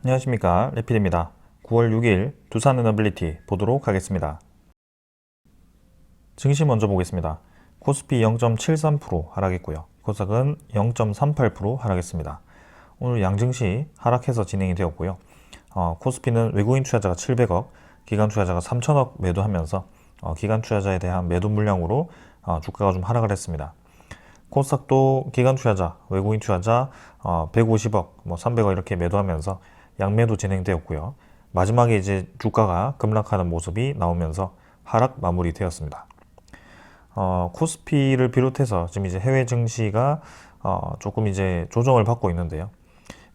안녕하십니까, 레필입니다. 9월 6일 두산 에너빌리티 보도록 하겠습니다. 증시 먼저 보겠습니다. 코스피 0.73% 하락했고요. 코스닥은 0.38% 하락했습니다. 오늘 양증시 하락해서 진행이 되었고요. 코스피는 외국인 투자자가 700억, 기관 투자자가 3천억 매도하면서 기관 투자자에 대한 매도 물량으로 주가가 좀 하락을 했습니다. 코스닥도 기관 투자자, 외국인 투자자 150억, 300억 이렇게 매도하면서 양매도 진행되었고요. 마지막에 이제 주가가 급락하는 모습이 나오면서 하락 마무리되었습니다. 코스피를 비롯해서 지금 이제 해외 증시가 조금 이제 조정을 받고 있는데요.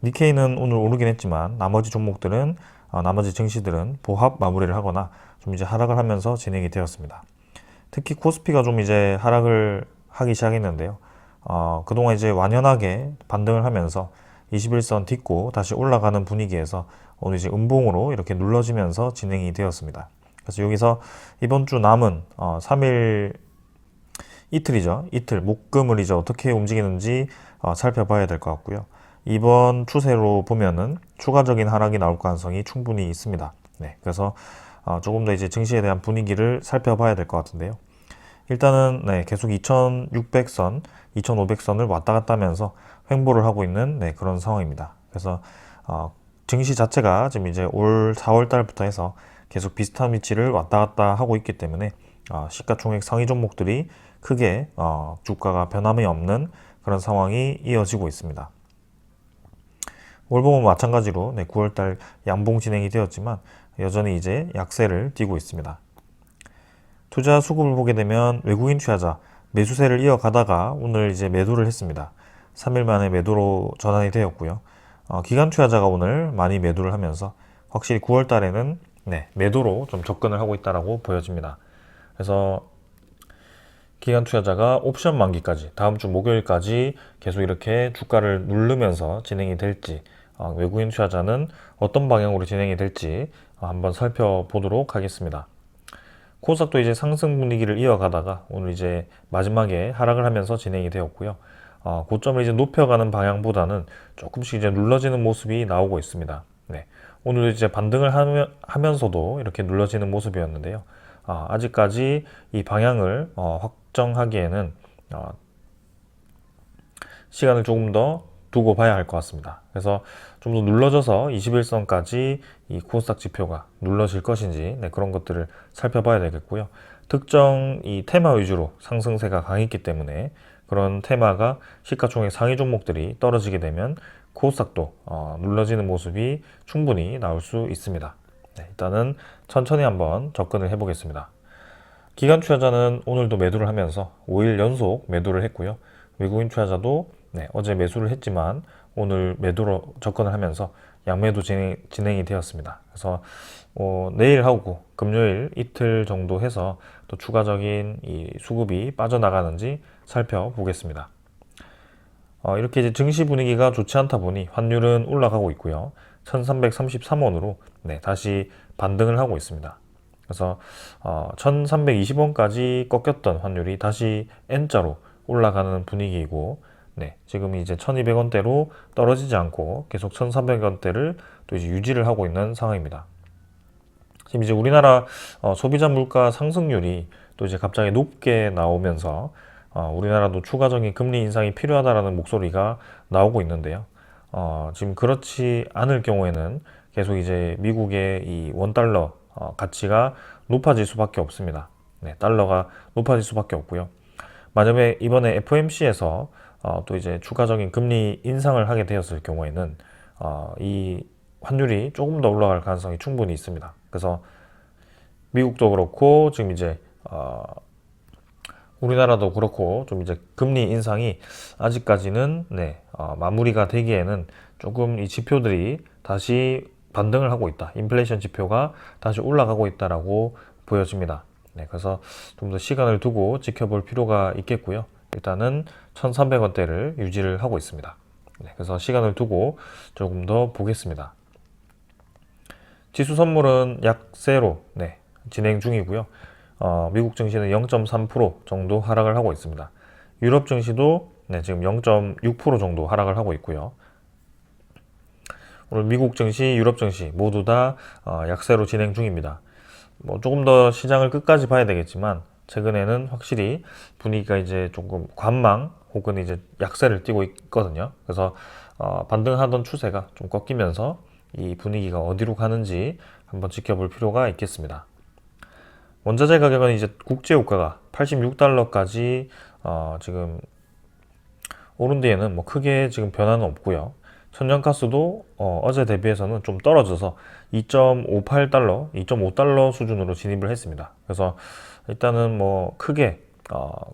니케이는 오늘 오르긴 했지만 나머지 종목들은 나머지 증시들은 보합 마무리를 하거나 좀 이제 하락을 하면서 진행이 되었습니다. 특히 코스피가 좀 이제 하락을 하기 시작했는데요. 그동안 이제 완연하게 반등을 하면서 21선 딛고 다시 올라가는 분위기에서 오늘 이제 음봉으로 이렇게 눌러지면서 진행이 되었습니다. 그래서 여기서 이번 주 남은 3일 이틀이죠. 이틀 목금을 이제 어떻게 움직이는지 살펴봐야 될 것 같고요. 이번 추세로 보면은 추가적인 하락이 나올 가능성이 충분히 있습니다. 네, 그래서 조금 더 이제 증시에 대한 분위기를 살펴봐야 될 것 같은데요. 일단은 계속 2600선, 2500선을 왔다 갔다 하면서 횡보를 하고 있는 그런 상황입니다. 그래서 증시 자체가 지금 이제 올 4월 달부터 해서 계속 비슷한 위치를 왔다 갔다 하고 있기 때문에 시가총액 상위 종목들이 크게 주가가 변함이 없는 그런 상황이 이어지고 있습니다. 월봉은 마찬가지로 9월달 양봉 진행이 되었지만 여전히 이제 약세를 띠고 있습니다. 투자 수급을 보게 되면 외국인 투자자 매수세를 이어가다가 오늘 이제 매도를 했습니다. 3일 만에 매도로 전환이 되었고요. 기관 투자자가 오늘 많이 매도를 하면서 확실히 9월 달에는 매도로 좀 접근을 하고 있다라고 보여집니다. 그래서 기관 투자자가 옵션 만기까지 다음 주 목요일까지 계속 이렇게 주가를 누르면서 진행이 될지 외국인 투자자는 어떤 방향으로 진행이 될지 한번 살펴보도록 하겠습니다. 코스닥도 이제 상승 분위기를 이어가다가 오늘 이제 마지막에 하락을 하면서 진행이 되었고요. 고점을 이제 높여가는 방향보다는 조금씩 이제 눌러지는 모습이 나오고 있습니다. 네. 오늘 이제 반등을 하면서도 이렇게 눌러지는 모습이었는데요. 아직까지 이 방향을 확정하기에는 시간을 조금 더 두고 봐야 할 것 같습니다. 그래서 좀 더 눌러져서 21선까지 이 코스닥 지표가 눌러질 것인지 그런 것들을 살펴봐야 되겠고요. 특정 이 테마 위주로 상승세가 강했기 때문에 그런 테마가 시가총액 상위 종목들이 떨어지게 되면 코스닥도 눌러지는 모습이 충분히 나올 수 있습니다. 일단은 천천히 한번 접근을 해보겠습니다. 기관 투자자는 오늘도 매도를 하면서 5일 연속 매도를 했고요. 외국인 투자자도 어제 매수를 했지만 오늘 매도로 접근을 하면서 양매도 진행이 되었습니다. 그래서 내일하고 금요일 이틀 정도 해서 또 추가적인 이 수급이 빠져나가는지 살펴보겠습니다. 이렇게 이제 증시 분위기가 좋지 않다 보니 환율은 올라가고 있고요. 1333원으로 다시 반등을 하고 있습니다. 그래서 1320원까지 꺾였던 환율이 다시 N자로 올라가는 분위기이고 지금 이제 1200원대로 떨어지지 않고 계속 1300원대를 또 이제 유지를 하고 있는 상황입니다. 지금 이제 우리나라 소비자 물가 상승률이 또 이제 갑자기 높게 나오면서 우리나라도 추가적인 금리 인상이 필요하다라는 목소리가 나오고 있는데요. 지금 그렇지 않을 경우에는 계속 이제 미국의 이 원달러 가치가 높아질 수밖에 없습니다. 달러가 높아질 수밖에 없고요. 만약에 이번에 FOMC에서 또 이제 추가적인 금리 인상을 하게 되었을 경우에는 이 환율이 조금 더 올라갈 가능성이 충분히 있습니다. 그래서 미국도 그렇고 지금 이제 우리나라도 그렇고 좀 이제 금리 인상이 아직까지는 마무리가 되기에는 조금 이 지표들이 다시 반등을 하고 있다. 인플레이션 지표가 다시 올라가고 있다라고 보여집니다. 그래서 좀 더 시간을 두고 지켜볼 필요가 있겠고요. 일단은 1300원대를 유지를 하고 있습니다. 그래서 시간을 두고 조금 더 보겠습니다. 지수 선물은 약세로 진행 중이고요. 미국 증시는 0.3% 정도 하락을 하고 있습니다. 유럽 증시도 지금 0.6% 정도 하락을 하고 있고요. 오늘 미국 증시, 유럽 증시 모두 다 약세로 진행 중입니다. 뭐 조금 더 시장을 끝까지 봐야 되겠지만 최근에는 확실히 분위기가 이제 조금 관망 혹은 이제 약세를 띠고 있거든요. 그래서 반등하던 추세가 좀 꺾이면서 이 분위기가 어디로 가는지 한번 지켜볼 필요가 있겠습니다. 원자재 가격은 이제 국제유가가 86달러까지 지금 오른 뒤에는 뭐 크게 지금 변화는 없고요. 천연가스도 어제 대비해서는 좀 떨어져서 2.58달러, 2.5달러 수준으로 진입을 했습니다. 그래서 일단은 뭐 크게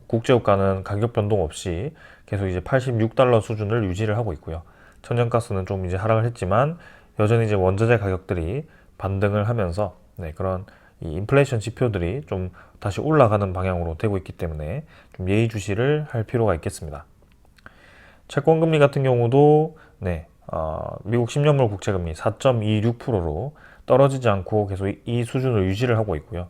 국제유가는 가격 변동 없이 계속 이제 86달러 수준을 유지를 하고 있고요. 천연가스는 좀 이제 하락을 했지만 여전히 이제 원자재 가격들이 반등을 하면서 그런 이 인플레이션 지표들이 좀 다시 올라가는 방향으로 되고 있기 때문에 좀 예의주시를 할 필요가 있겠습니다. 채권금리 같은 경우도 미국 10년물 국채금리 4.26%로 떨어지지 않고 계속 이 수준을 유지를 하고 있고요.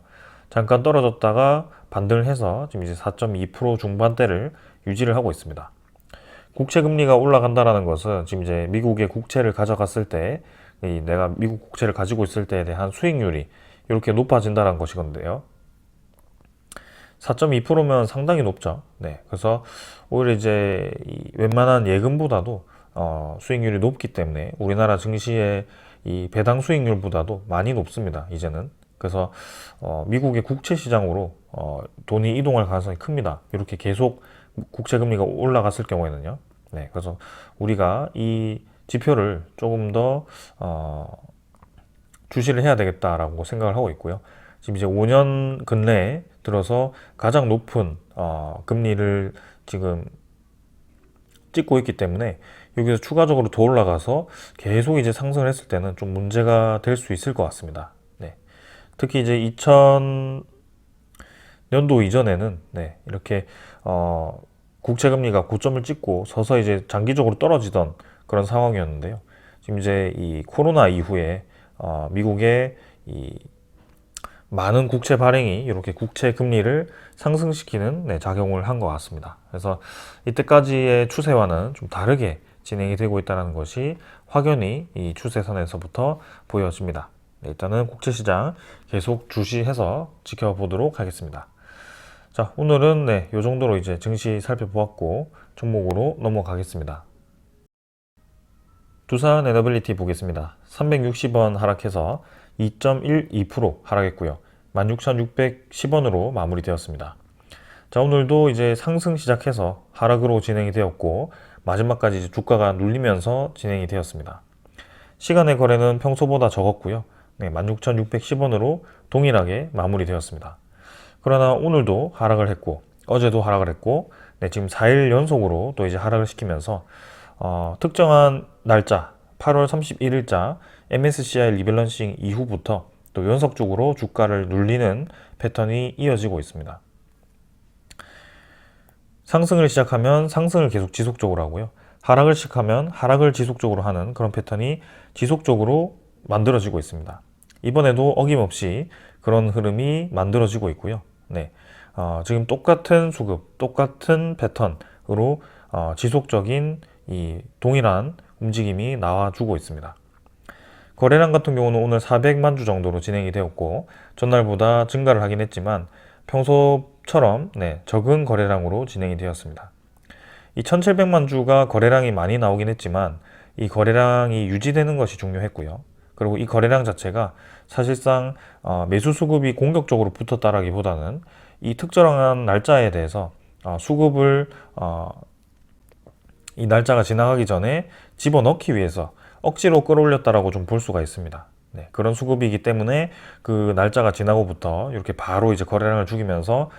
잠깐 떨어졌다가 반등을 해서 지금 이제 4.2% 중반대를 유지를 하고 있습니다. 국채금리가 올라간다라는 것은 지금 이제 미국의 국채를 가져갔을 때 내가 미국 국채를 가지고 있을 때에 대한 수익률이 이렇게 높아진다는 것이건데요. 4.2%면 상당히 높죠. 그래서 오히려 이제 웬만한 예금보다도 수익률이 높기 때문에 우리나라 증시의 이 배당 수익률보다도 많이 높습니다. 이제는. 그래서 미국의 국채 시장으로 돈이 이동할 가능성이 큽니다. 이렇게 계속 국채 금리가 올라갔을 경우에는요. 그래서 우리가 이 지표를 조금 더 주시를 해야 되겠다라고 생각을 하고 있고요. 지금 이제 5년 근래에 들어서 가장 높은 금리를 지금 찍고 있기 때문에 여기서 추가적으로 더 올라가서 계속 이제 상승을 했을 때는 좀 문제가 될 수 있을 것 같습니다. 특히 이제 2000년도 이전에는 이렇게 국채금리가 고점을 찍고 서서 이제 장기적으로 떨어지던 그런 상황이었는데요. 지금 이제 이 코로나 이후에 미국의 이 많은 국채 발행이 이렇게 국채 금리를 상승시키는 작용을 한 것 같습니다. 그래서 이때까지의 추세와는 좀 다르게 진행이 되고 있다는 것이 확연히 이 추세선에서부터 보여집니다. 일단은 국채시장 계속 주시해서 지켜보도록 하겠습니다. 자, 오늘은 이 정도로 이제 증시 살펴보았고 종목으로 넘어가겠습니다. 두산 에너빌리티 보겠습니다. 360원 하락해서 2.12% 하락했고요. 16,610원으로 마무리되었습니다. 자, 오늘도 이제 상승 시작해서 하락으로 진행이 되었고 마지막까지 이제 주가가 눌리면서 진행이 되었습니다. 시간의 거래는 평소보다 적었고요. 16,610원으로 동일하게 마무리되었습니다. 그러나 오늘도 하락을 했고 어제도 하락을 했고 지금 4일 연속으로 또 이제 하락을 시키면서 특정한 날짜 8월 31일자 MSCI 리밸런싱 이후부터 또 연속적으로 주가를 눌리는 패턴이 이어지고 있습니다. 상승을 시작하면 상승을 계속 지속적으로 하고요. 하락을 시작하면 하락을 지속적으로 하는 그런 패턴이 지속적으로 만들어지고 있습니다. 이번에도 어김없이 그런 흐름이 만들어지고 있고요. 지금 똑같은 수급, 똑같은 패턴으로 지속적인 이 동일한 움직임이 나와주고 있습니다. 거래량 같은 경우는 오늘 400만 주 정도로 진행이 되었고 전날보다 증가를 하긴 했지만 평소처럼 적은 거래량으로 진행이 되었습니다. 이 1700만 주가 거래량이 많이 나오긴 했지만 이 거래량이 유지되는 것이 중요했고요. 그리고 이 거래량 자체가 사실상 매수 수급이 공격적으로 붙었다라기보다는 이 특정한 날짜에 대해서 수급을 이 날짜가 지나가기 전에 집어넣기 위해서 억지로 끌어올렸다라고 좀 볼 수가 있습니다. 그런 수급이기 때문에 그 날짜가 지나고부터 이렇게 바로 이제 거래량을 죽이면서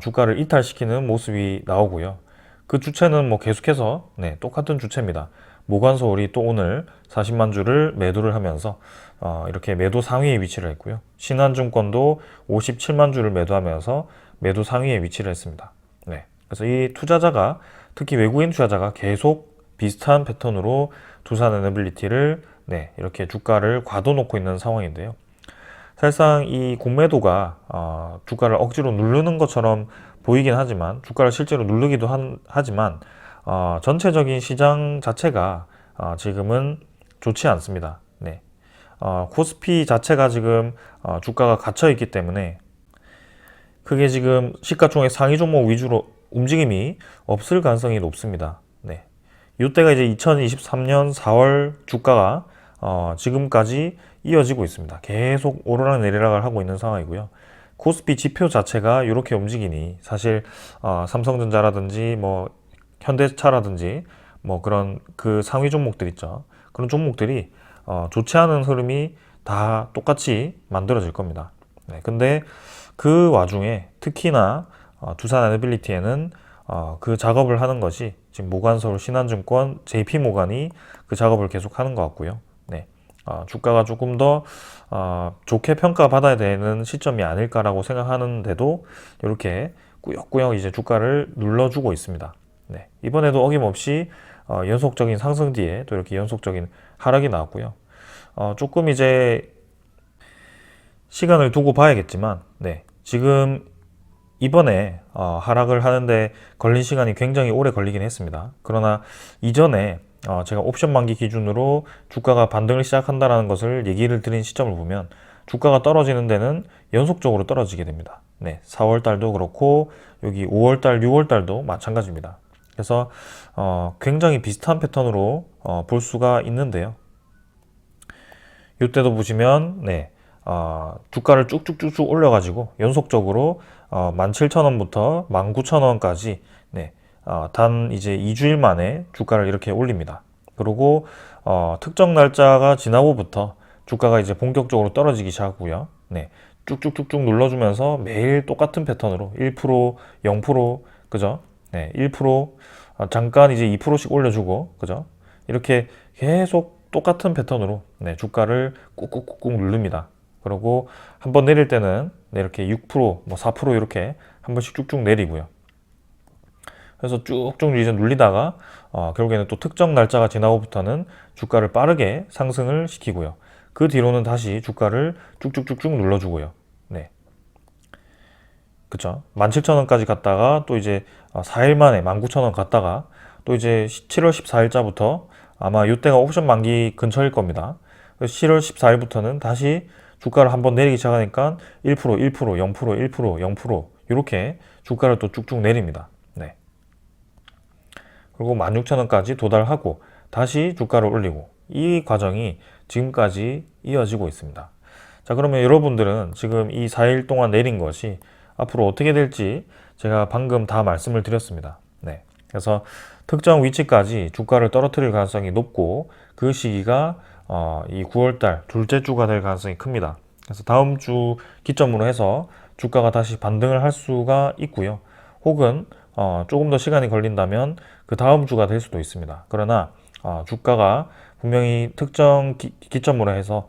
주가를 이탈시키는 모습이 나오고요. 그 주체는 뭐 계속해서 똑같은 주체입니다. 모관서울이 또 오늘 40만 주를 매도를 하면서 이렇게 매도 상위에 위치를 했고요. 신한증권도 57만 주를 매도하면서 매도 상위에 위치를 했습니다. 그래서 이 투자자가 특히 외국인 투자자가 계속 비슷한 패턴으로 두산 에너빌리티를 이렇게 주가를 과도놓고 있는 상황인데요. 사실상 이 공매도가 주가를 억지로 누르는 것처럼 보이긴 하지만 주가를 실제로 누르기도 하지만 전체적인 시장 자체가 지금은 좋지 않습니다. 네. 코스피 자체가 지금 주가가 갇혀 있기 때문에 크게 지금 시가총액 상위 종목 위주로 움직임이 없을 가능성이 높습니다. 네. 이때가 이제 2023년 4월 주가가 지금까지 이어지고 있습니다. 계속 오르락 내리락을 하고 있는 상황이고요. 코스피 지표 자체가 이렇게 움직이니 사실 삼성전자라든지 뭐 현대차라든지 뭐 그런 그 상위 종목들 있죠. 그런 종목들이 좋지 않은 흐름이 다 똑같이 만들어질 겁니다. 네, 근데 그 와중에 특히나 두산 에너빌리티에는 그 작업을 하는 것이 지금 모간서울 신한증권 JP모간이 그 작업을 계속 하는 것 같고요. 네, 주가가 조금 더 좋게 평가받아야 되는 시점이 아닐까라고 생각하는데도 이렇게 꾸역꾸역 이제 주가를 눌러주고 있습니다. 네, 이번에도 어김없이 연속적인 상승 뒤에 또 이렇게 연속적인 하락이 나왔고요. 조금 이제 시간을 두고 봐야겠지만, 네, 지금 이번에 하락을 하는데 걸린 시간이 굉장히 오래 걸리긴 했습니다. 그러나 이전에 제가 옵션 만기 기준으로 주가가 반등을 시작한다는 것을 얘기를 드린 시점을 보면 주가가 떨어지는 데는 연속적으로 떨어지게 됩니다. 네, 4월 달도 그렇고 여기 5월 달, 6월 달도 마찬가지입니다. 그래서 굉장히 비슷한 패턴으로 볼 수가 있는데요. 이때도 보시면 네, 주가를 쭉쭉쭉쭉 올려가지고 연속적으로 17,000원부터 19,000원까지 네, 단 이제 2주일 만에 주가를 이렇게 올립니다. 그리고 특정 날짜가 지나고부터 주가가 이제 본격적으로 떨어지기 시작하고요. 네, 쭉쭉쭉쭉 눌러주면서 매일 똑같은 패턴으로 1%, 0%, 그죠? 네, 1%, 잠깐 이제 2%씩 올려주고, 그죠? 이렇게 계속 똑같은 패턴으로 네, 주가를 꾹꾹꾹꾹 누릅니다. 그리고 한번 내릴 때는 네, 이렇게 6%, 뭐 4% 이렇게 한 번씩 쭉쭉 내리고요. 그래서 쭉쭉 이제 눌리다가 결국에는 또 특정 날짜가 지나고부터는 주가를 빠르게 상승을 시키고요. 그 뒤로는 다시 주가를 쭉쭉쭉쭉 눌러주고요. 네, 그쵸? 17,000원까지 갔다가 또 이제 4일 만에 19,000원 갔다가 또 이제 7월 14일자부터 아마 이때가 옵션 만기 근처일 겁니다. 7월 14일부터는 다시 주가를 한번 내리기 시작하니까 1%, 1%, 0%, 1%, 0% 이렇게 주가를 또 쭉쭉 내립니다. 네. 그리고 16,000원까지 도달하고 다시 주가를 올리고 이 과정이 지금까지 이어지고 있습니다. 자, 그러면 여러분들은 지금 이 4일 동안 내린 것이 앞으로 어떻게 될지 제가 방금 다 말씀을 드렸습니다. 네. 그래서 특정 위치까지 주가를 떨어뜨릴 가능성이 높고 그 시기가 이 9월달 둘째 주가 될 가능성이 큽니다. 그래서 다음 주 기점으로 해서 주가가 다시 반등을 할 수가 있고요. 혹은 조금 더 시간이 걸린다면 그 다음 주가 될 수도 있습니다. 그러나 주가가 분명히 특정 기점으로 해서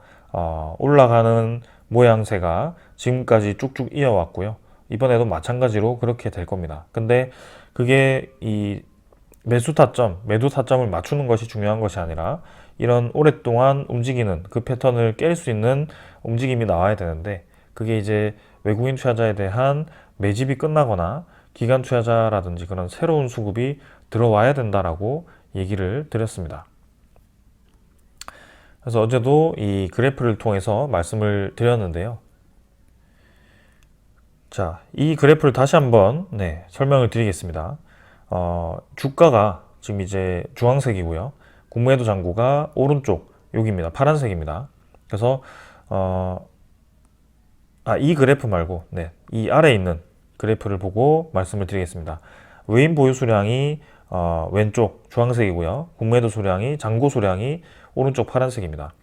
올라가는 모양새가 지금까지 쭉쭉 이어왔고요. 이번에도 마찬가지로 그렇게 될 겁니다. 근데 그게 이 매수 타점, 매도 타점을 맞추는 것이 중요한 것이 아니라 이런 오랫동안 움직이는 그 패턴을 깰 수 있는 움직임이 나와야 되는데 그게 이제 외국인 투자자에 대한 매집이 끝나거나 기관 투자자라든지 그런 새로운 수급이 들어와야 된다라고 얘기를 드렸습니다. 그래서 어제도 이 그래프를 통해서 말씀을 드렸는데요. 자, 이 그래프를 다시 한번 설명을 드리겠습니다. 주가가 지금 이제 주황색이고요. 공매도 잔고가 오른쪽 여기입니다. 파란색입니다. 그래서 이 그래프 말고 이 아래에 있는 그래프를 보고 말씀을 드리겠습니다. 외인 보유 수량이 왼쪽 주황색이고요. 공매도 수량이 잔고 수량이 오른쪽 파란색입니다.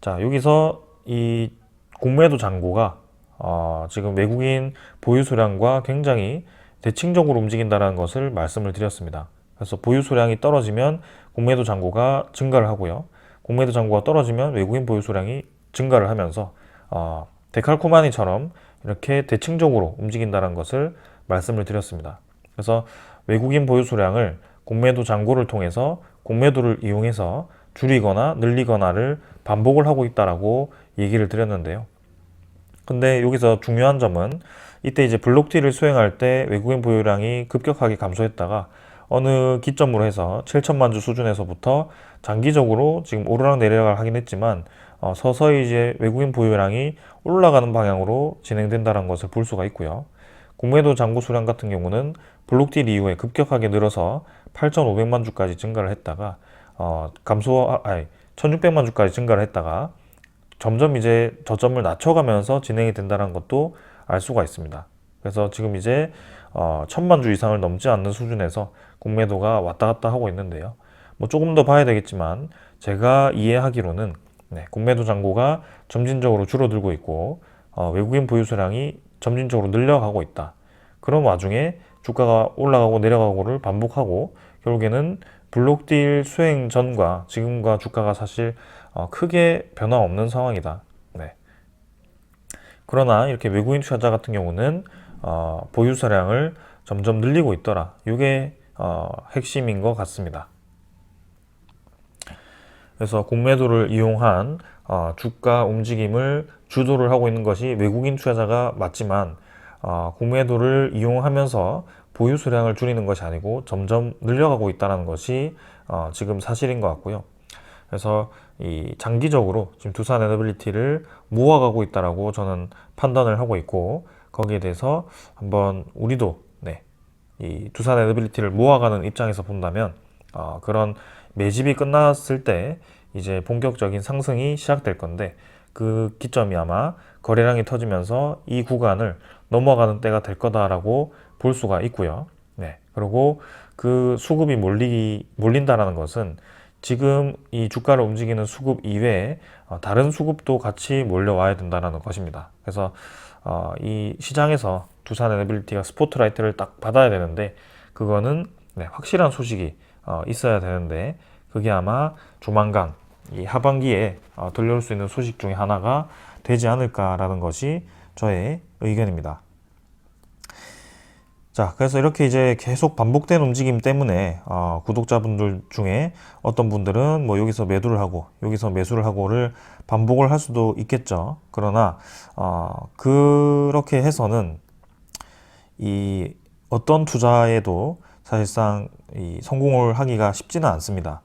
자, 여기서 이 공매도 잔고가 지금 외국인 보유 수량과 굉장히 대칭적으로 움직인다는 것을 말씀을 드렸습니다. 그래서 보유 수량이 떨어지면 공매도 잔고가 증가를 하고요. 공매도 잔고가 떨어지면 외국인 보유 수량이 증가를 하면서 데칼코마니처럼 이렇게 대칭적으로 움직인다는 것을 말씀을 드렸습니다. 그래서 외국인 보유 수량을 공매도 잔고를 통해서 공매도를 이용해서 줄이거나 늘리거나를 반복을 하고 있다라고 얘기를 드렸는데요. 근데 여기서 중요한 점은 이때 이제 블록티를 수행할 때 외국인 보유량이 급격하게 감소했다가 어느 기점으로 해서 7천만 주 수준에서부터 장기적으로 지금 오르락 내리락을 하긴 했지만 서서히 이제 외국인 보유량이 올라가는 방향으로 진행된다는 것을 볼 수가 있고요. 공매도 잔고 수량 같은 경우는 블록딜 이후에 급격하게 늘어서 8,500만 주까지 증가를 했다가 1,600만 주까지 증가를 했다가 점점 이제 저점을 낮춰가면서 진행이 된다는 것도 알 수가 있습니다. 그래서 지금 이제 1,000만 주 이상을 넘지 않는 수준에서 공매도가 왔다 갔다 하고 있는데요. 뭐 조금 더 봐야 되겠지만 제가 이해하기로는 공매도 잔고가 점진적으로 줄어들고 있고 외국인 보유 수량이 점진적으로 늘려가고 있다. 그런 와중에 주가가 올라가고 내려가고를 반복하고 결국에는 블록딜 수행 전과 지금과 주가가 사실 크게 변화 없는 상황이다. 네. 그러나 이렇게 외국인 투자자 같은 경우는 보유 수량을 점점 늘리고 있더라. 이게 핵심인 것 같습니다. 그래서 공매도를 이용한 주가 움직임을 주도를 하고 있는 것이 외국인 투자자가 맞지만 공매도를 이용하면서 보유 수량을 줄이는 것이 아니고 점점 늘려가고 있다는 것이 지금 사실인 것 같고요. 그래서 이 장기적으로 지금 두산 에너빌리티를 모아가고 있다라고 저는 판단을 하고 있고 거기에 대해서 한번 우리도 이 두산 에너빌리티를 모아가는 입장에서 본다면 그런 매집이 끝났을 때 이제 본격적인 상승이 시작될 건데 그 기점이 아마 거래량이 터지면서 이 구간을 넘어가는 때가 될 거다라고 볼 수가 있고요. 그리고 그 수급이 몰린다라는 것은 지금 이 주가를 움직이는 수급 이외에 다른 수급도 같이 몰려와야 된다는 것입니다. 그래서 이 시장에서 두산 에너빌리티가 스포트라이트를 딱 받아야 되는데 그거는 확실한 소식이 있어야 되는데 그게 아마 조만간 이 하반기에 들려올 수 있는 소식 중에 하나가 되지 않을까라는 것이 저의 의견입니다. 자, 그래서 이렇게 이제 계속 반복된 움직임 때문에 구독자분들 중에 어떤 분들은 뭐 여기서 매도를 하고 여기서 매수를 하고를 반복을 할 수도 있겠죠. 그러나 그렇게 해서는 이 어떤 투자에도 사실상 이 성공을 하기가 쉽지는 않습니다.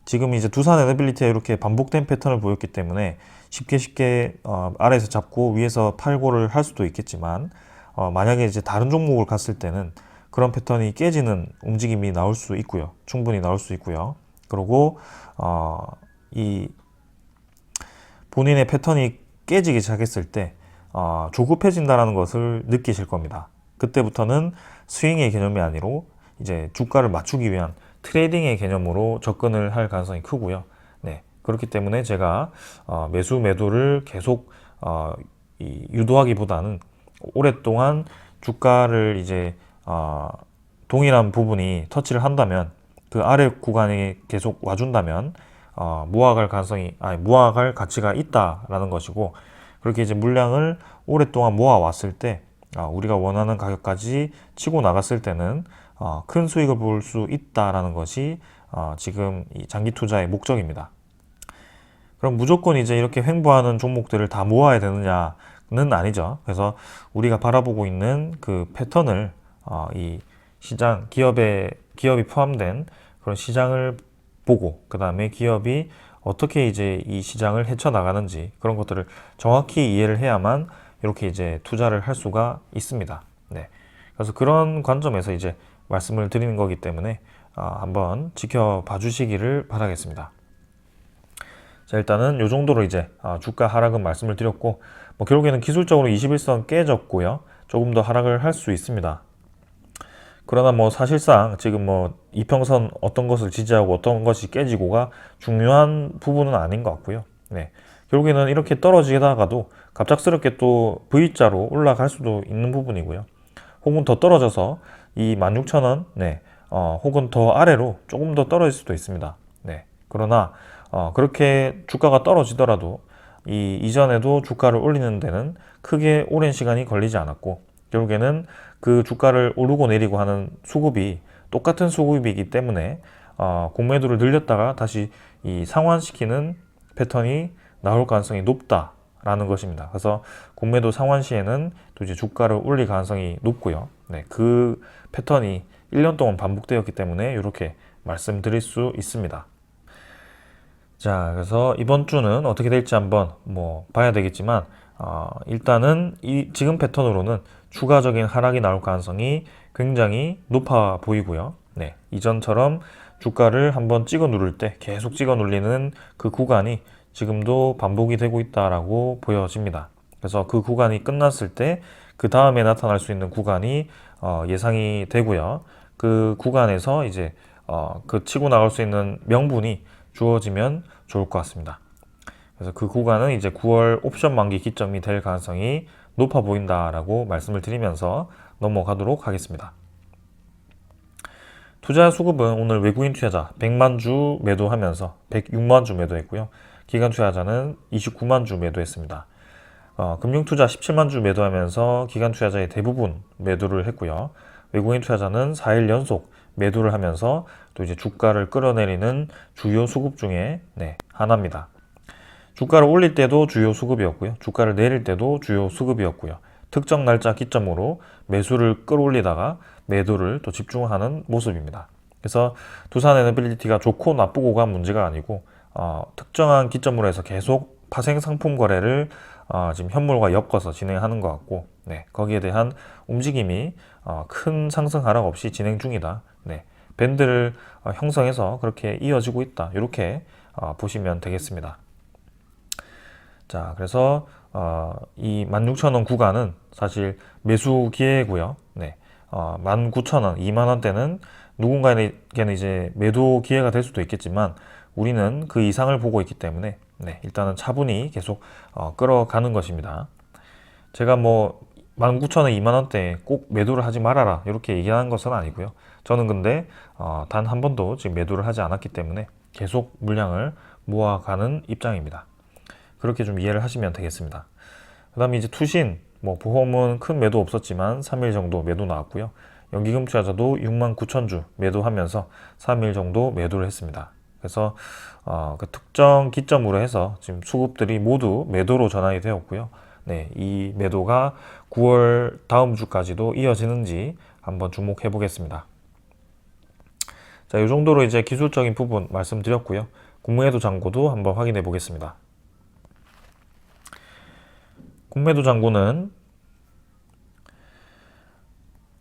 지금 이제 두산 에너빌리티에 이렇게 반복된 패턴을 보였기 때문에 쉽게 아래에서 잡고 위에서 팔고를 할 수도 있겠지만 만약에 이제 다른 종목을 갔을 때는 그런 패턴이 깨지는 움직임이 나올 수 있고요. 충분히 나올 수 있고요. 그리고 이 본인의 패턴이 깨지기 시작했을 때 조급해진다는 것을 느끼실 겁니다. 그때부터는 스윙의 개념이 아니고 이제 주가를 맞추기 위한 트레이딩의 개념으로 접근을 할 가능성이 크고요. 그렇기 때문에 제가 매수 매도를 계속 유도하기보다는 오랫동안 주가를 이제 동일한 부분이 터치를 한다면 그 아래 구간에 계속 와준다면 모아갈 가치가 있다라는 것이고 그렇게 이제 물량을 오랫동안 모아왔을 때 우리가 원하는 가격까지 치고 나갔을 때는 큰 수익을 볼 수 있다라는 것이 지금 이 장기 투자의 목적입니다. 그럼 무조건 이제 이렇게 횡보하는 종목들을 다 모아야 되느냐는 아니죠. 그래서 우리가 바라보고 있는 그 패턴을 이 시장 기업이 포함된 그런 시장을 보고 그 다음에 기업이 어떻게 이제 이 시장을 헤쳐나가는지 그런 것들을 정확히 이해를 해야만 이렇게 이제 투자를 할 수가 있습니다. 그래서 그런 관점에서 이제 말씀을 드리는 거기 때문에 한번 지켜봐 주시기를 바라겠습니다. 자, 일단은 이 정도로 이제 주가 하락은 말씀을 드렸고 뭐 결국에는 기술적으로 21선 깨졌고요. 조금 더 하락을 할 수 있습니다. 그러나 뭐 사실상 지금 뭐 이평선 어떤 것을 지지하고 어떤 것이 깨지고가 중요한 부분은 아닌 것 같고요. 결국에는 이렇게 떨어지다가도 갑작스럽게 또 V자로 올라갈 수도 있는 부분이고요. 혹은 더 떨어져서 이 16,000원, 혹은 더 아래로 조금 더 떨어질 수도 있습니다. 그러나 그렇게 주가가 떨어지더라도 이전에도 주가를 올리는 데는 크게 오랜 시간이 걸리지 않았고 결국에는 그 주가를 오르고 내리고 하는 수급이 똑같은 수급이기 때문에 공매도를 늘렸다가 다시 이 상환시키는 패턴이 나올 가능성이 높다라는 것입니다. 그래서 공매도 상환 시에는 또 이제 주가를 올릴 가능성이 높고요. 그 패턴이 1년 동안 반복되었기 때문에 이렇게 말씀드릴 수 있습니다. 자, 그래서 이번 주는 어떻게 될지 한번 봐야 되겠지만 일단은 지금 패턴으로는 추가적인 하락이 나올 가능성이 굉장히 높아 보이고요. 네, 이전처럼 주가를 한번 찍어 누를 때 계속 찍어 눌리는 그 구간이 지금도 반복이 되고 있다라고 보여집니다. 그래서 그 구간이 끝났을 때 그 다음에 나타날 수 있는 구간이 예상이 되고요. 그 구간에서 이제 그 치고 나갈 수 있는 명분이 주어지면 좋을 것 같습니다. 그래서 그 구간은 이제 9월 옵션 만기 기점이 될 가능성이 높아 보인다라고 말씀을 드리면서 넘어가도록 하겠습니다. 투자 수급은 오늘 외국인 투자자 100만 주 매도하면서 106만 주 매도했고요. 기관 투자자는 29만 주 매도했습니다. 금융 투자 17만 주 매도하면서 기관 투자자의 대부분 매도를 했고요. 외국인 투자자는 4일 연속 매도를 하면서 또 이제 주가를 끌어내리는 주요 수급 중에 하나입니다. 주가를 올릴 때도 주요 수급이었고요. 주가를 내릴 때도 주요 수급이었고요. 특정 날짜 기점으로 매수를 끌어올리다가 매도를 또 집중하는 모습입니다. 그래서 두산 에너빌리티가 좋고 나쁘고가 문제가 아니고 특정한 기점으로 해서 계속 파생 상품 거래를 지금 현물과 엮어서 진행하는 것 같고 거기에 대한 움직임이 큰 상승 하락 없이 진행 중이다. 밴드를 형성해서 그렇게 이어지고 있다. 이렇게 보시면 되겠습니다. 자, 그래서 이 16,000원 구간은 사실 매수 기회고요. 19,000원, 2만원대는 누군가에게는 이제 매도 기회가 될 수도 있겠지만 우리는 그 이상을 보고 있기 때문에 일단은 차분히 계속 끌어가는 것입니다. 제가 19,000원, 2만원대 꼭 매도를 하지 말아라 이렇게 얘기하는 것은 아니고요. 저는 근데 단 한 번도 지금 매도를 하지 않았기 때문에 계속 물량을 모아가는 입장입니다. 그렇게 좀 이해를 하시면 되겠습니다. 그 다음에 이제 투신, 보험은 큰 매도 없었지만 3일 정도 매도 나왔고요. 연기금 투자자도 69,000주 매도하면서 3일 정도 매도를 했습니다. 그래서 그 특정 기점으로 해서 지금 수급들이 모두 매도로 전환이 되었고요. 이 매도가 9월 다음 주까지도 이어지는지 한번 주목해 보겠습니다. 자, 이 정도로 이제 기술적인 부분 말씀드렸고요. 국무회도 잔고도 한번 확인해 보겠습니다. 국매도 잔고는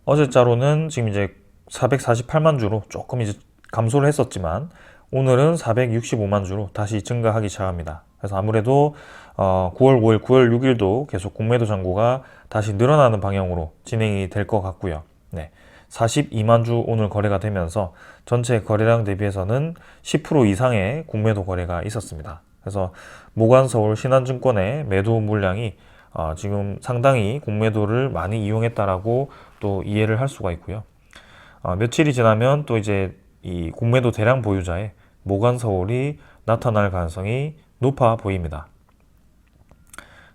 어제자로는 지금 이제 448만 주로 조금 이제 감소를 했었지만 오늘은 465만 주로 다시 증가하기 시작합니다. 그래서 아무래도 9월 5일, 9월 6일도 계속 국매도 잔고가 다시 늘어나는 방향으로 진행이 될 것 같고요. 42만 주 오늘 거래가 되면서 전체 거래량 대비해서는 10% 이상의 국매도 거래가 있었습니다. 그래서 모관서울 신한증권의 매도 물량이 지금 상당히 공매도를 많이 이용했다라고 또 이해를 할 수가 있고요. 며칠이 지나면 또 이제 이 공매도 대량 보유자의 모관서울이 나타날 가능성이 높아 보입니다.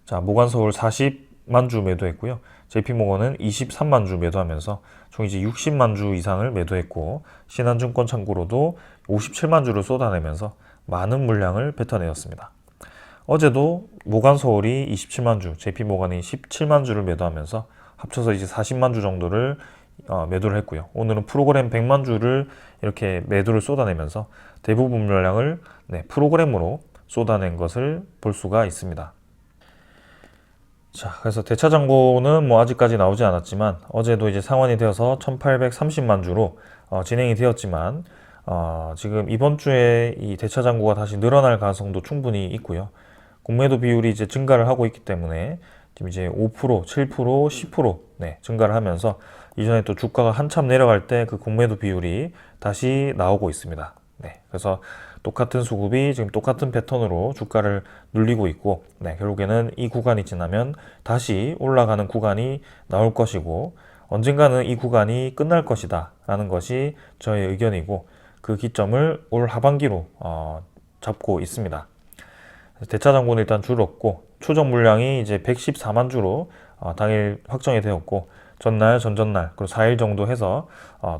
자, 모관서울 40만 주 매도했고요. JP모건은 23만 주 매도하면서 총 이제 60만 주 이상을 매도했고 신한증권 참고로도 57만 주를 쏟아내면서 많은 물량을 뱉어내었습니다. 어제도 모관서울이 27만 주, JP모건이 17만 주를 매도하면서 합쳐서 이제 40만 주 정도를 매도를 했고요. 오늘은 프로그램 100만 주를 이렇게 매도를 쏟아내면서 대부분 물량을 프로그램으로 쏟아낸 것을 볼 수가 있습니다. 자, 그래서 대차잔고는 아직까지 나오지 않았지만 어제도 이제 상환이 되어서 1830만 주로 진행이 되었지만 지금 이번 주에 이 대차잔고가 다시 늘어날 가능성도 충분히 있고요. 공매도 비율이 이제 증가를 하고 있기 때문에 지금 이제 5%, 7%, 10% 증가를 하면서 이전에 또 주가가 한참 내려갈 때 그 공매도 비율이 다시 나오고 있습니다. 그래서 똑같은 수급이 지금 똑같은 패턴으로 주가를 눌리고 있고 결국에는 이 구간이 지나면 다시 올라가는 구간이 나올 것이고 언젠가는 이 구간이 끝날 것이다 라는 것이 저의 의견이고 그 기점을 올 하반기로 잡고 있습니다. 대차잔고는 일단 줄었고 추정 물량이 이제 114만 주로 당일 확정이 되었고 전날, 전전날 그리고 4일 정도 해서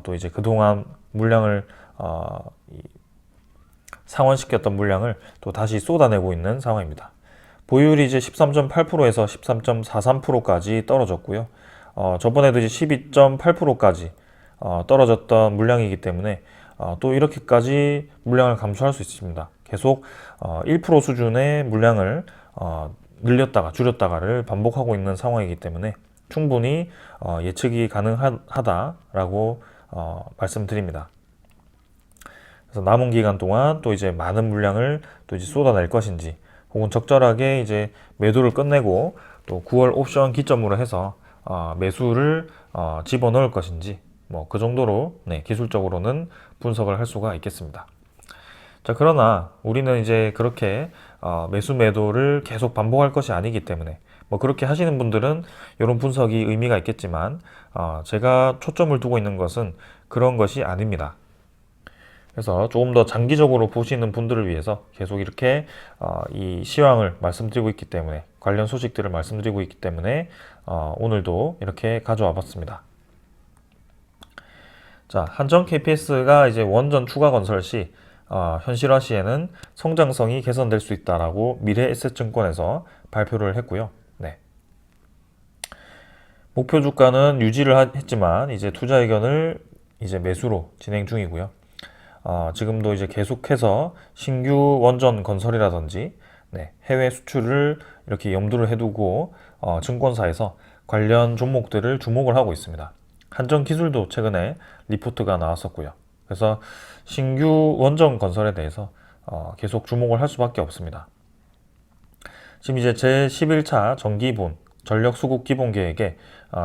또 이제 그동안 물량을 상환시켰던 물량을 또 다시 쏟아내고 있는 상황입니다. 보유율이 이제 13.8%에서 13.43%까지 떨어졌고요. 저번에도 이제 12.8%까지 떨어졌던 물량이기 때문에 또 이렇게까지 물량을 감소할 수 있습니다. 계속 1% 수준의 물량을 늘렸다가 줄였다가를 반복하고 있는 상황이기 때문에 충분히 예측이 가능하다라고 말씀드립니다. 그래서 남은 기간 동안 또 이제 많은 물량을 또 이제 쏟아낼 것인지, 혹은 적절하게 이제 매도를 끝내고 또 9월 옵션 기점으로 해서 매수를 집어넣을 것인지, 뭐 그 정도로 기술적으로는 분석을 할 수가 있겠습니다. 자, 그러나 우리는 이제 그렇게 매수 매도를 계속 반복할 것이 아니기 때문에, 뭐 그렇게 하시는 분들은 이런 분석이 의미가 있겠지만, 제가 초점을 두고 있는 것은 그런 것이 아닙니다. 그래서 조금 더 장기적으로 보시는 분들을 위해서 계속 이렇게 이 시황을 말씀드리고 있기 때문에, 관련 소식들을 말씀드리고 있기 때문에 오늘도 이렇게 가져와 봤습니다. 자, 한전 KPS가 이제 원전 추가 건설 시 현실화 시에는 성장성이 개선될 수 있다라고 미래에셋증권에서 발표를 했고요. 네. 목표 주가는 유지를 했지만 이제 투자 의견을 이제 매수로 진행 중이고요. 지금도 이제 계속해서 신규 원전 건설이라든지 해외 수출을 이렇게 염두를 해두고 증권사에서 관련 종목들을 주목을 하고 있습니다. 한전기술도 최근에 리포트가 나왔었고요. 그래서 신규 원전 건설에 대해서 계속 주목을 할 수밖에 없습니다. 지금 이제 제11차 정기본 전력수급 기본계획에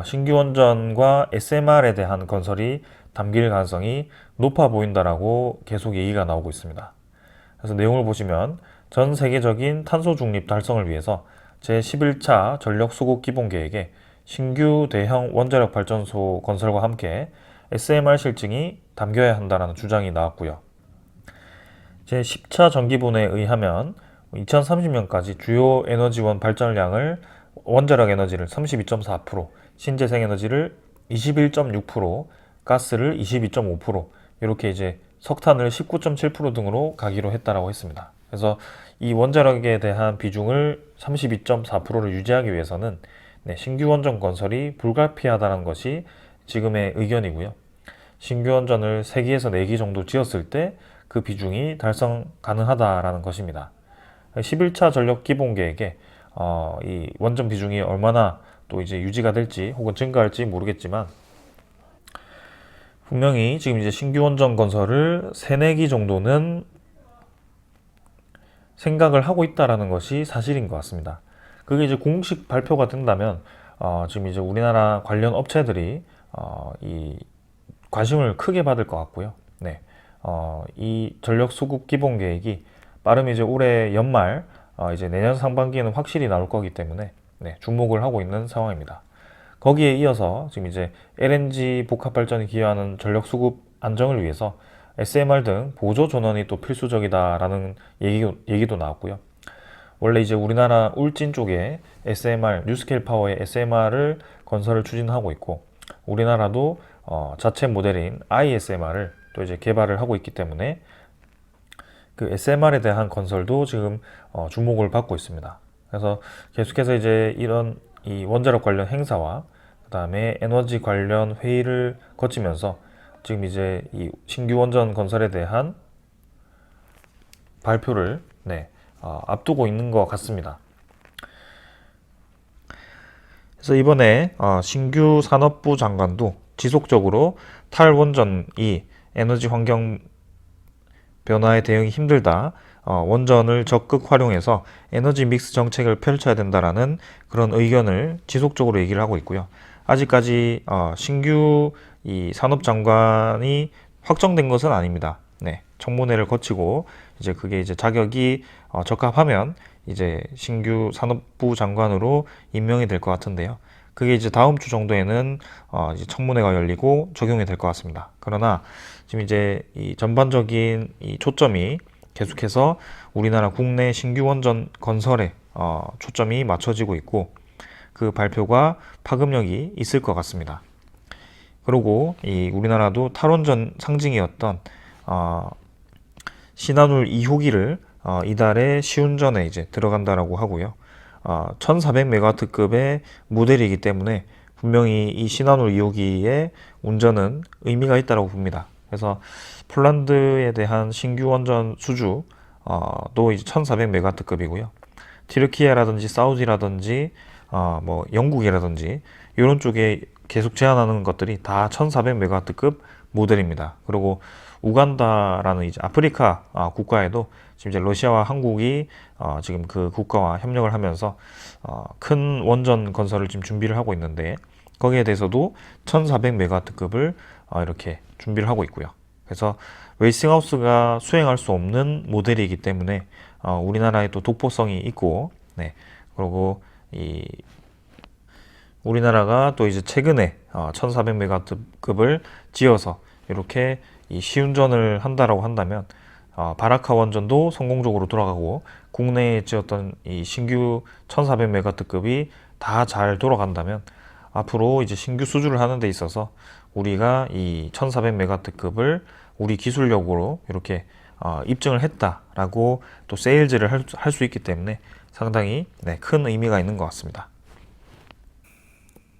신규 원전과 SMR에 대한 건설이 담길 가능성이 높아 보인다라고 계속 얘기가 나오고 있습니다. 그래서 내용을 보시면 전 세계적인 탄소 중립 달성을 위해서 제11차 전력수급 기본계획에 신규 대형 원자력 발전소 건설과 함께 SMR 실증이 담겨야 한다는 주장이 나왔고요. 제10차 정기본에 의하면 2030년까지 주요 에너지원 발전량을 원자력 에너지를 32.4%, 신재생 에너지를 21.6%, 가스를 22.5%, 이렇게 이제 석탄을 19.7% 등으로 가기로 했다라고 했습니다. 그래서 이 원자력에 대한 비중을 32.4%를 유지하기 위해서는 신규 원전 건설이 불가피하다는 것이 지금의 의견이고요. 신규 원전을 3기에서 4기 정도 지었을 때 그 비중이 달성 가능하다라는 것입니다. 11차 전력 기본계획에 이 원전 비중이 얼마나 또 이제 유지가 될지 혹은 증가할지 모르겠지만, 분명히 지금 이제 신규 원전 건설을 3, 4기 정도는 생각을 하고 있다라는 것이 사실인 것 같습니다. 그게 이제 공식 발표가 된다면 지금 이제 우리나라 관련 업체들이 이 관심을 크게 받을 것 같고요. 이 전력 수급 기본 계획이 빠르면 이제 올해 연말 이제 내년 상반기에는 확실히 나올 거기 때문에 주목을 하고 있는 상황입니다. 거기에 이어서 지금 이제 LNG 복합 발전에 기여하는 전력 수급 안정을 위해서 SMR 등 보조 전원이 또 필수적이다라는 얘기도 나왔고요. 원래 이제 우리나라 울진 쪽에 SMR, 뉴스케일 파워의 SMR을 건설을 추진하고 있고, 우리나라도 자체 모델인 ISMR을 또 이제 개발을 하고 있기 때문에 그 SMR에 대한 건설도 지금 주목을 받고 있습니다. 그래서 계속해서 이제 이런 이 원자력 관련 행사와 그 다음에 에너지 관련 회의를 거치면서 지금 이제 이 신규 원전 건설에 대한 발표를 앞두고 있는 것 같습니다. 그래서 이번에 신규 산업부 장관도 지속적으로 탈원전이 에너지 환경 변화에 대응이 힘들다, 원전을 적극 활용해서 에너지 믹스 정책을 펼쳐야 된다라는 그런 의견을 지속적으로 얘기를 하고 있고요. 아직까지 신규 이 산업장관이 확정된 것은 아닙니다. 청문회를 거치고 이제 그게 이제 자격이 적합하면 이제 신규 산업부 장관으로 임명이 될 것 같은데요. 그게 이제 다음 주 정도에는 이제 청문회가 열리고 적용이 될 것 같습니다. 그러나 지금 이제 이 전반적인 이 초점이 계속해서 우리나라 국내 신규 원전 건설에 초점이 맞춰지고 있고, 그 발표가 파급력이 있을 것 같습니다. 그리고 이 우리나라도 탈원전 상징이었던 신한울 2호기를 이달에 시운전에 이제 들어간다라고 하고요. 1400메가와트급의 모델이기 때문에 분명히 이 신한울 2호기의 운전은 의미가 있다고 봅니다. 그래서 폴란드에 대한 신규 원전 수주 또 이제 1400메가와트급이고요. 튀르키예라든지 사우디라든지 뭐 영국이라든지 이런 쪽에 계속 제한하는 것들이 다 1400메가와트급 모델입니다. 그리고 우간다라는 이제 아프리카 국가에도 지금 이제 러시아와 한국이 지금 그 국가와 협력을 하면서 큰 원전 건설을 지금 준비를 하고 있는데 거기에 대해서도 1400메가와트급을 이렇게 준비를 하고 있고요. 그래서 웨이스팅하우스가 수행할 수 없는 모델이기 때문에 우리나라에 또 독보성이 있고, 네. 그리고 이 우리나라가 또 이제 최근에 1400메가와트급을 지어서 이렇게 이 시운전을 한다라고 한다면 바라카 원전도 성공적으로 돌아가고 국내에 지었던 이 신규 1400메가와트급이 다 잘 돌아간다면 앞으로 이제 신규 수주를 하는 데 있어서 우리가 이 1400메가와트급을 우리 기술력으로 이렇게 입증을 했다라고 또 세일즈를 할 수 있기 때문에 상당히 큰 의미가 있는 것 같습니다.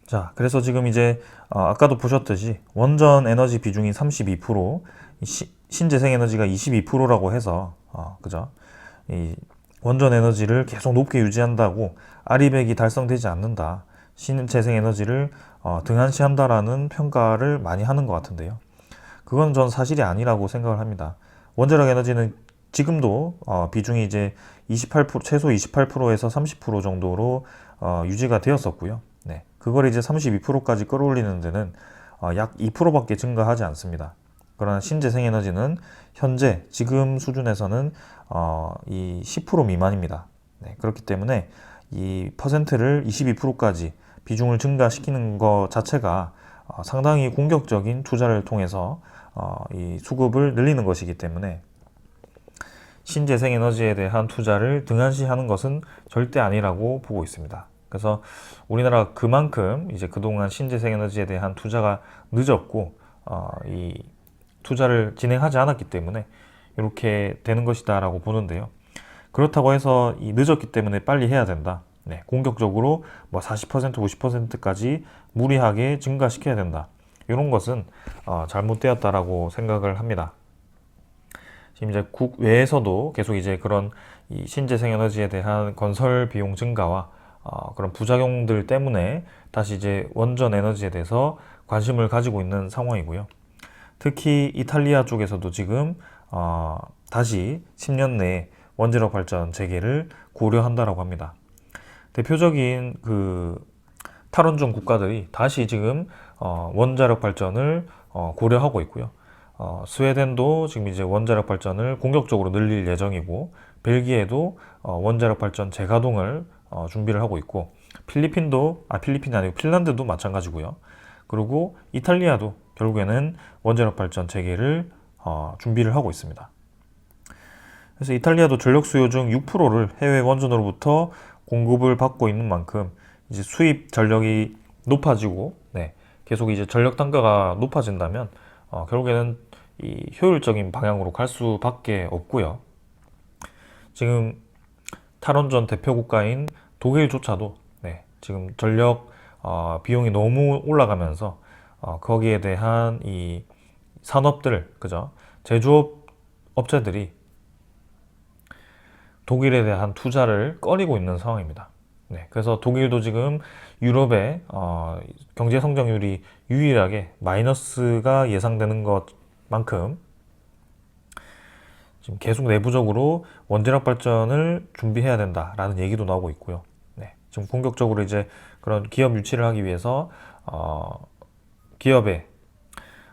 자, 그래서 지금 이제 아까도 보셨듯이 원전 에너지 비중이 32%, 신재생 에너지가 22%라고 해서 그죠? 이 원전 에너지를 계속 높게 유지한다고 아리백이 달성되지 않는다. 신재생 에너지를 등한시한다라는 평가를 많이 하는 것 같은데요. 그건 전 사실이 아니라고 생각을 합니다. 원자력 에너지는 지금도 비중이 이제 28%, 최소 28%에서 30% 정도로 유지가 되었었고요. 네, 그걸 이제 32%까지 끌어올리는 데는 약 2%밖에 증가하지 않습니다. 그러나 신재생 에너지는 현재 지금 수준에서는 이 10% 미만입니다. 네, 그렇기 때문에 이 퍼센트를 22%까지 비중을 증가시키는 것 자체가 상당히 공격적인 투자를 통해서 이 수급을 늘리는 것이기 때문에 신재생 에너지에 대한 투자를 등한시하는 것은 절대 아니라고 보고 있습니다. 그래서 우리나라가 그만큼 이제 그동안 신재생 에너지에 대한 투자가 늦었고 이 투자를 진행하지 않았기 때문에 이렇게 되는 것이다라고 보는데요. 그렇다고 해서 이 늦었기 때문에 빨리 해야 된다. 네, 공격적으로 뭐 40%, 50%까지 무리하게 증가시켜야 된다. 이런 것은 잘못되었다라고 생각을 합니다. 지금 이제 국외에서도 계속 이제 그런 이 신재생 에너지에 대한 건설 비용 증가와 그런 부작용들 때문에 다시 이제 원전 에너지에 대해서 관심을 가지고 있는 상황이고요. 특히 이탈리아 쪽에서도 지금 다시 10년 내에 원자력 발전 재개를 고려한다라고 합니다. 대표적인 그 탈원전 국가들이 다시 지금 원자력 발전을 고려하고 있고요. 스웨덴도 지금 이제 원자력 발전을 공격적으로 늘릴 예정이고, 벨기에도 원자력 발전 재가동을 준비를 하고 있고, 필리핀이 아니고 핀란드도 마찬가지고요. 그리고 이탈리아도 결국에는 원자력 발전 재개를 준비를 하고 있습니다. 그래서 이탈리아도 전력 수요 중 6%를 해외 원전으로부터 공급을 받고 있는 만큼 이제 수입 전력이 높아지고, 계속 이제 전력 단가가 높아진다면 결국에는 이 효율적인 방향으로 갈 수밖에 없고요. 지금 탈원전 대표 국가인 독일조차도 지금 전력 비용이 너무 올라가면서 거기에 대한 이 산업들, 그죠? 제조업 업체들이 독일에 대한 투자를 꺼리고 있는 상황입니다. 그래서 독일도 지금 유럽의 경제 성장률이 유일하게 마이너스가 예상되는 것만큼 지금 계속 내부적으로 원자력 발전을 준비해야 된다라는 얘기도 나오고 있고요. 지금 본격적으로 이제 그런 기업 유치를 하기 위해서 기업의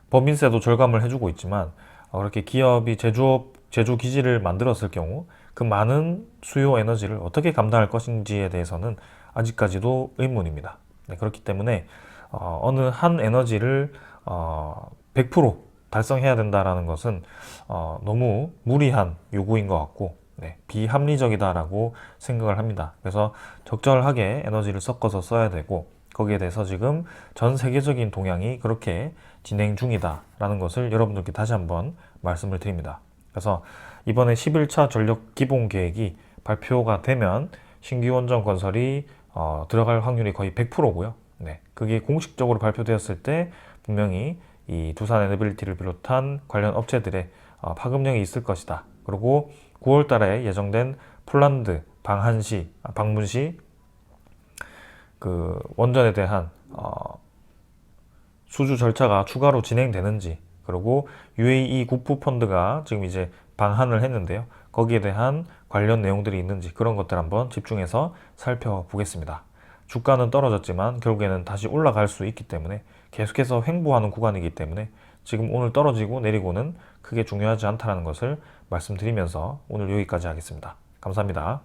법인세도 절감을 해주고 있지만 그렇게 기업이 제조 기지를 만들었을 경우 그 많은 수요 에너지를 어떻게 감당할 것인지에 대해서는 아직까지도 의문입니다. 그렇기 때문에 어느 한 에너지를 100% 달성해야 된다라는 것은 너무 무리한 요구인 것 같고 비합리적이다라고 생각을 합니다. 그래서 적절하게 에너지를 섞어서 써야 되고, 거기에 대해서 지금 전 세계적인 동향이 그렇게 진행 중이다라는 것을 여러분들께 다시 한번 말씀을 드립니다. 그래서 이번에 11차 전력 기본 계획이 발표가 되면 신규 원전 건설이 들어갈 확률이 거의 100%고요. 네, 그게 공식적으로 발표되었을 때 분명히 이 두산 에너빌리티를 비롯한 관련 업체들의 파급력이 있을 것이다. 그리고 9월 달에 예정된 폴란드 방문 시 그 원전에 대한 수주 절차가 추가로 진행되는지, 그리고 UAE 국부 펀드가 지금 이제 방한을 했는데요. 거기에 대한 관련 내용들이 있는지 그런 것들 한번 집중해서 살펴보겠습니다. 주가는 떨어졌지만 결국에는 다시 올라갈 수 있기 때문에 계속해서 횡보하는 구간이기 때문에 지금 오늘 떨어지고 내리고는 크게 중요하지 않다는 것을 말씀드리면서 오늘 여기까지 하겠습니다. 감사합니다.